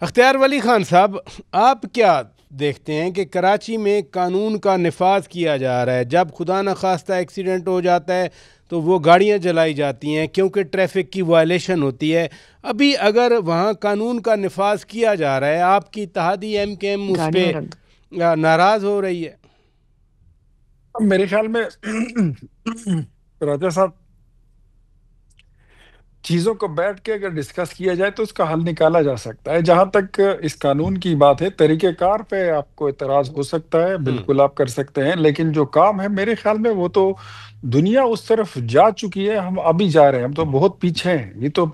اختیار ولی خان صاحب، آپ کیا دیکھتے ہیں کہ کراچی میں قانون کا نفاذ کیا جا رہا ہے؟ جب خدا نخواستہ ایکسیڈنٹ ہو جاتا ہے تو وہ گاڑیاں جلائی جاتی ہیں کیونکہ ٹریفک کی وائلیشن ہوتی ہے۔ ابھی اگر وہاں قانون کا نفاذ کیا جا رہا ہے، آپ کی اتحادی ایم کے ایم اس پہ ناراض ہو رہی ہے؟ میرے خیال میں راجہ صاحب، چیزوں کو بیٹھ کے اگر ڈسکس کیا جائے تو اس کا حل نکالا جا سکتا ہے۔ جہاں تک اس قانون کی بات ہے، طریقہ کار پہ آپ کو اعتراض ہو سکتا ہے، بالکل آپ کر سکتے ہیں، لیکن جو کام ہے میرے خیال میں وہ تو دنیا اس طرف جا چکی ہے، ہم ابھی جا رہے ہیں، ہم تو بہت پیچھے ہیں۔ یہ تو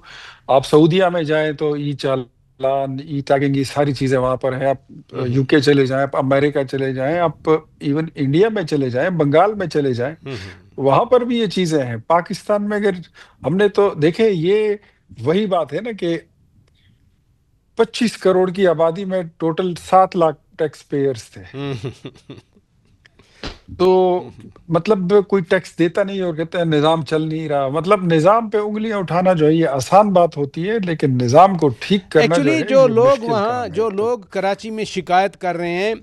آپ سعودیہ میں جائیں تو ای چالان، ای ٹیگنگ، یہ ساری چیزیں وہاں پر ہیں۔ آپ یو کے چلے جائیں، آپ امریکہ چلے جائیں، آپ ایون انڈیا میں چلے جائیں، بنگال میں چلے جائیں، وہاں پر بھی یہ چیزیں ہیں۔ پاکستان میں اگر ہم نے تو دیکھیں، یہ وہی بات ہے نا کہ 25 کروڑ کی آبادی میں ٹوٹل 7 لاکھ ٹیکس پیئرز تھے، تو مطلب کوئی ٹیکس دیتا نہیں اور کہتے ہیں نظام چل نہیں رہا۔ مطلب نظام پہ انگلیاں اٹھانا جو ہے یہ آسان بات ہوتی ہے، لیکن نظام کو ٹھیک کرنا جو ایکچولی ہے جو یہ لوگ مشکل وہاں، کام ہے۔ جو لوگ کراچی میں شکایت کر رہے ہیں،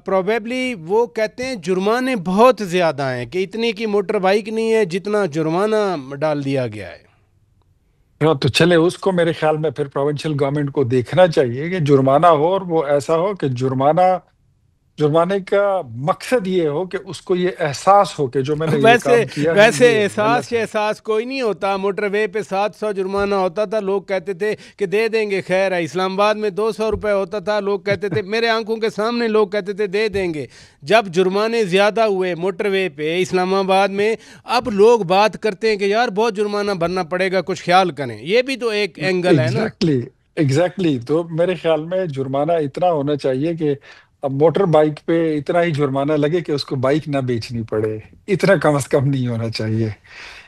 پروبیبلی وہ کہتے ہیں جرمانے بہت زیادہ ہیں، کہ اتنی کی موٹر بائیک نہیں ہے جتنا جرمانہ ڈال دیا گیا ہے۔ ہاں، تو چلے اس کو میرے خیال میں پھر پروونشل گورنمنٹ کو دیکھنا چاہیے کہ جرمانہ ہو، اور وہ ایسا ہو کہ جرمانے کا مقصد یہ ہو کہ اس کو یہ احساس ہو کہ جو میں نے یہ ویسے کام کیا ہے ویسے یہ احساس غلط کے ہے۔ احساس کوئی نہیں ہوتا۔ موٹر وے پہ 700 جرمانہ ہوتا تھا، لوگ کہتے تھے کہ دے دیں گے، خیر ہے۔ اسلام آباد میں 200 روپے ہوتا تھا، لوگ کہتے تھے، میرے آنکھوں کے سامنے لوگ کہتے تھے دے دیں گے۔ جب جرمانے زیادہ ہوئے موٹر وے پہ اسلام آباد میں، اب لوگ بات کرتے ہیں کہ یار بہت جرمانہ بھرنا پڑے گا، کچھ خیال کریں۔ یہ بھی تو ایک اینگل ہے نا۔ ایگزیکٹلی تو میرے خیال میں جرمانہ اتنا ہونا چاہیے کہ اب موٹر بائک پہ اتنا ہی جرمانہ لگے کہ اس کو بائک نہ بیچنی پڑے، اتنا کم از کم نہیں ہونا چاہیے،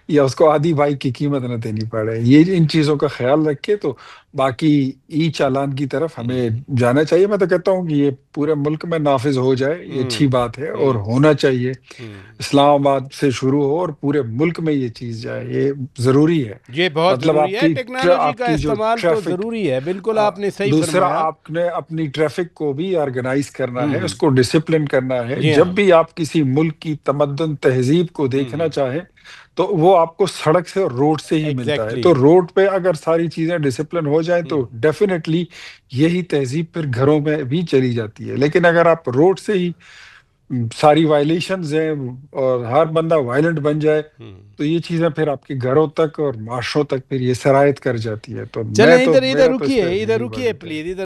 یا اس کو آدھی بائک کی قیمت نہ دینی پڑے۔ یہ ان چیزوں کا خیال رکھے تو باقی ای چالان کی طرف ہمیں جانا چاہیے۔ میں تو کہتا ہوں کہ یہ پورے ملک میں نافذ ہو جائے، یہ اچھی بات ہے اور ہونا چاہیے۔ اسلام آباد سے شروع ہو اور پورے ملک میں یہ چیز جائے، یہ ضروری ہے۔ یہ بہت مطلب ضروری ہے، ٹیکنالوجی آپ کا کی جو استعمال تو ٹریفک، ضروری ہے، بالکل آپ نے صحیح دوسرا فرمایا۔ آپ نے اپنی ٹریفک کو بھی آرگنائز کرنا ہے، اس کو ڈسپلن کرنا ہے۔ جی جب ہاں، بھی آپ کسی ملک کی تمدن تہذیب کو دیکھنا چاہیں تو وہ آپ کو سڑک سے اور روڈ سے ہی ملتا ہے۔ ایگزیکٹلی۔ تو روڈ پہ اگر ساری چیزیں ڈسپلن ہو جائیں تو ڈیفینیٹلی یہی تہذیب پھر گھروں میں بھی چلی جاتی ہے۔ لیکن اگر آپ روڈ سے ہی ساری وائلیشنز ہیں اور ہر بندہ وائلنٹ بن جائے تو یہ چیزیں پھر آپ کے گھروں تک اور معاشروں تک پھر یہ سرایت کر جاتی ہے۔ تو چلیں ادھر میرا تو اس رکیے، پہ ادھر یہی رکیے بات ہے۔ پلیز، ادھر